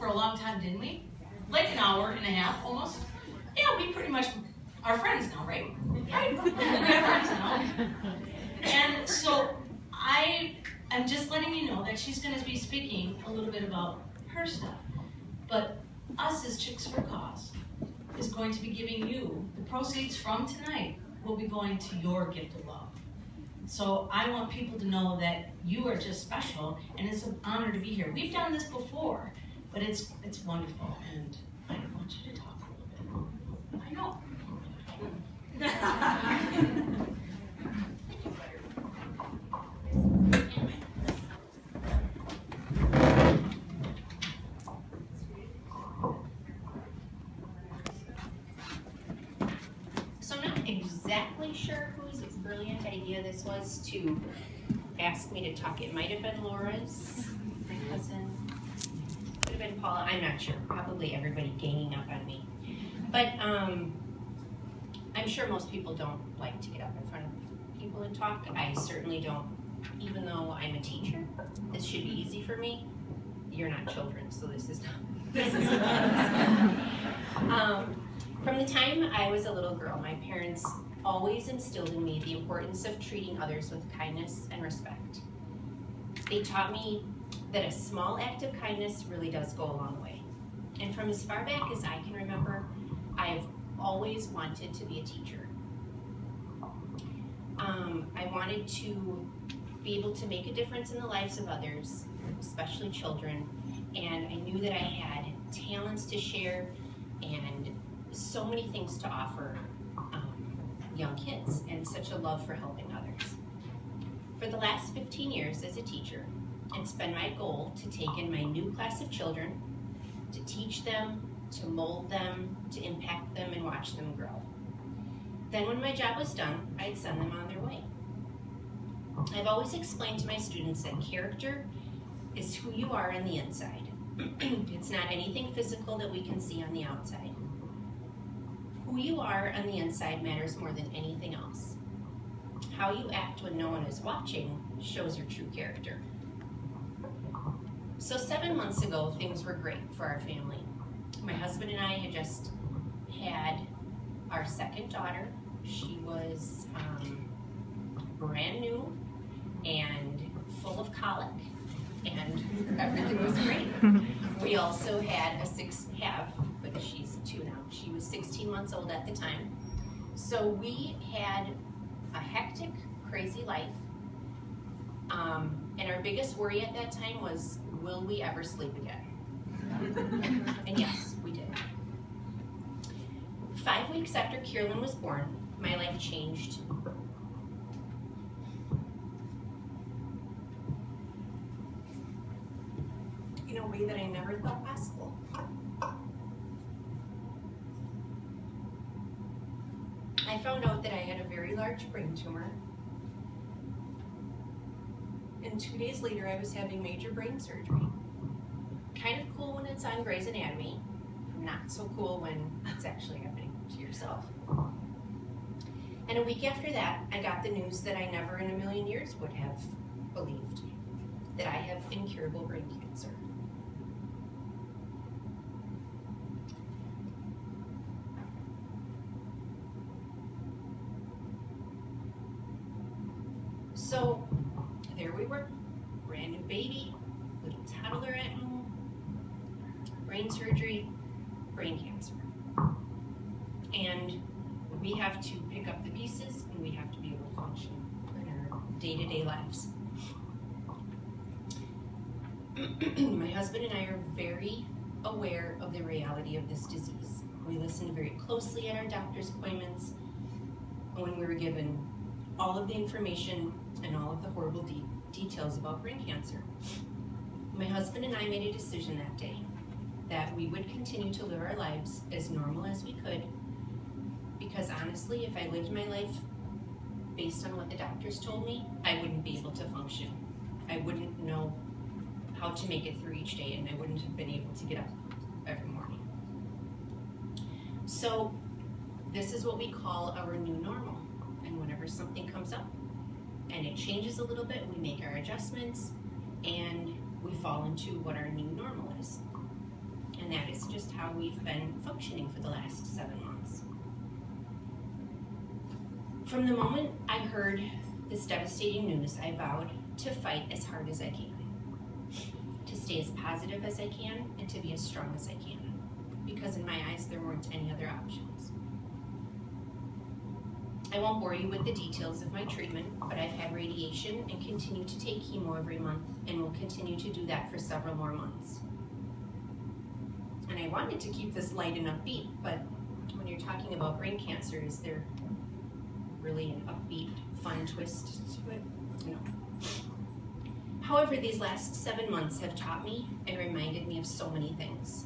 for a long time, didn't we? Like an hour and a half, almost. Yeah, we pretty much are friends now, right? Right? We are friends now. And so I'm just letting you know that she's going to be speaking a little bit about her stuff. But us as Chix for Cause is going to be giving you, the proceeds from tonight will be going to your gift of love. So I want people to know that you are just special, and it's an honor to be here. We've done this before, but it's wonderful, and I want you to talk a little bit. I know. So I'm not exactly sure whose brilliant idea this was to ask me to talk. It might have been Laura's, my cousin. Could have been Paula, I'm not sure. Probably everybody ganging up on me. But I'm sure most people don't like to get up in front of people and talk. I certainly don't, even though I'm a teacher. This should be easy for me. You're not children, so this is not. From the time I was a little girl, my parents always instilled in me the importance of treating others with kindness and respect. They taught me that a small act of kindness really does go a long way. And from as far back as I can remember, I've always wanted to be a teacher. I wanted to be able to make a difference in the lives of others, especially children, and I knew that I had talents to share and so many things to offer young kids and such a love for helping others. For the last 15 years as a teacher, it's been my goal to take in my new class of children, to teach them, to mold them, to impact them and watch them grow. Then when my job was done, I'd send them on their way. I've always explained to my students that character is who you are on the inside. It's not anything physical that we can see on the outside. Who you are on the inside matters more than anything else. How you act when no one is watching shows your true character. So 7 months ago, things were great for our family. My husband and I had just had our second daughter. She was brand new and full of colic, and everything was great. We also had but she's 2 now. She was 16 months old at the time. So we had a hectic, crazy life. And our biggest worry at that time was, will we ever sleep again? And yes, we did. 5 weeks after Kierlyn was born, my life changed. In a way that I never thought possible. I found out that I had a very large brain tumor. And 2 days later, I was having major brain surgery. Kind of cool when it's on Grey's Anatomy. Not so cool when it's actually happening to yourself. And a week after that, I got the news that I never in a million years would have believed, that I have incurable brain cancer. So there we were, brand new baby, little toddler at home, brain surgery, brain cancer. And we have to pick up the pieces and we have to be able to function in our day-to-day lives. My husband and I are very aware of the reality of this disease. We listened very closely at our doctor's appointments when we were given all of the information and all of the horrible details about brain cancer. My husband and I made a decision that day that we would continue to live our lives as normal as we could, because honestly, if I lived my life based on what the doctors told me, I wouldn't be able to function. I wouldn't know how to make it through each day, and I wouldn't have been able to get up every morning. So this is what we call our new normal. And whenever something comes up and it changes a little bit, we make our adjustments and we fall into what our new normal is. just how we've been functioning for the last 7 months. From the moment I heard this devastating news, I vowed to fight as hard as I can, to stay as positive as I can, and to be as strong as I can, because in my eyes there weren't any other options. I won't bore you with the details of my treatment, but I've had radiation and continue to take chemo every month, and will continue to do that for several more months. And I wanted to keep this light and upbeat, but when you're talking about brain cancer, is there really an upbeat, fun twist to it? No. However, these last 7 months have taught me and reminded me of so many things.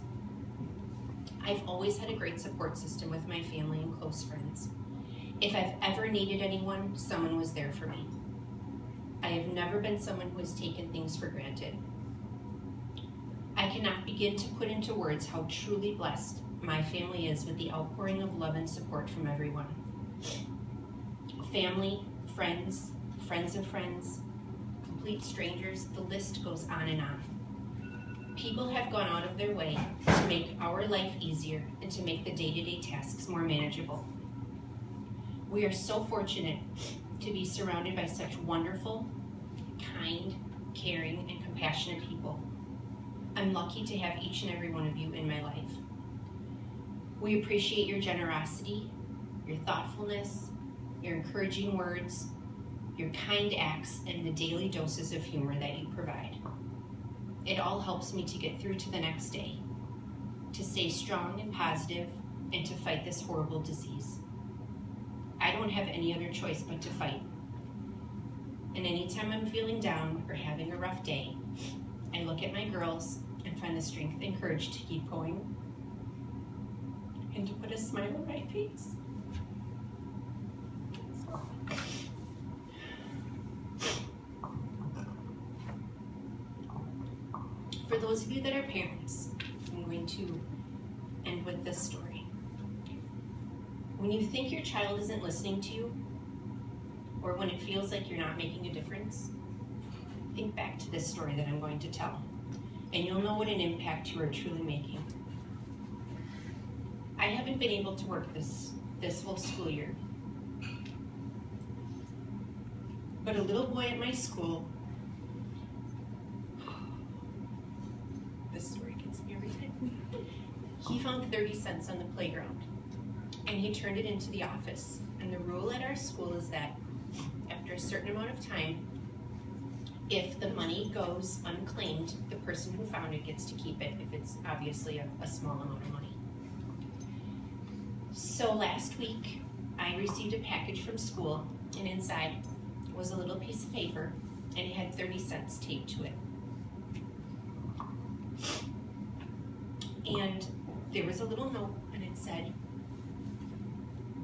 I've always had a great support system with my family and close friends. If I've ever needed anyone, someone was there for me. I have never been someone who has taken things for granted. I cannot begin to put into words how truly blessed my family is with the outpouring of love and support from everyone. Family, friends, friends of friends, complete strangers, the list goes on and on. People have gone out of their way to make our life easier and to make the day-to-day tasks more manageable. We are so fortunate to be surrounded by such wonderful, kind, caring, and compassionate people. I'm lucky to have each and every one of you in my life. We appreciate your generosity, your thoughtfulness, your encouraging words, your kind acts, and the daily doses of humor that you provide. It all helps me to get through to the next day, to stay strong and positive, and to fight this horrible disease. I don't have any other choice but to fight. And anytime I'm feeling down or having a rough day, I look at my girls and find the strength and courage to keep going and to put a smile on my face. For those of you that are parents, I'm going to end with this story. When you think your child isn't listening to you, or when it feels like you're not making a difference, think back to this story that I'm going to tell, and you'll know what an impact you are truly making. I haven't been able to work this whole school year, but a little boy at my school, this story gets me every time, he found 30 cents on the playground, and he turned it into the office. And the rule at our school is that after a certain amount of time, if the money goes unclaimed, the person who found it gets to keep it, if it's obviously a small amount of money. So last week, I received a package from school, and inside was a little piece of paper, and it had 30 cents taped to it. And there was a little note, and it said,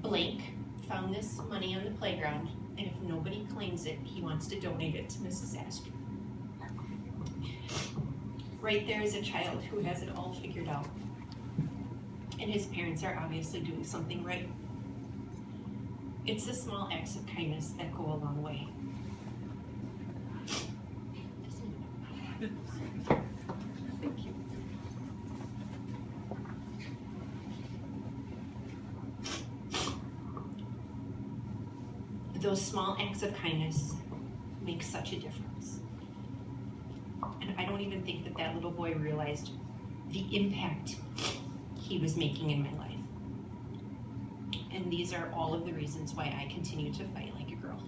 blank found this money on the playground, and if nobody claims it, he wants to donate it to Mrs. Astor. Right there is a child who has it all figured out, and his parents are obviously doing something right. It's the small acts of kindness that go a long way. Thank you. Those small acts of kindness make such a difference. And I don't even think that little boy realized the impact he was making in my life. And these are all of the reasons why I continue to fight like a girl.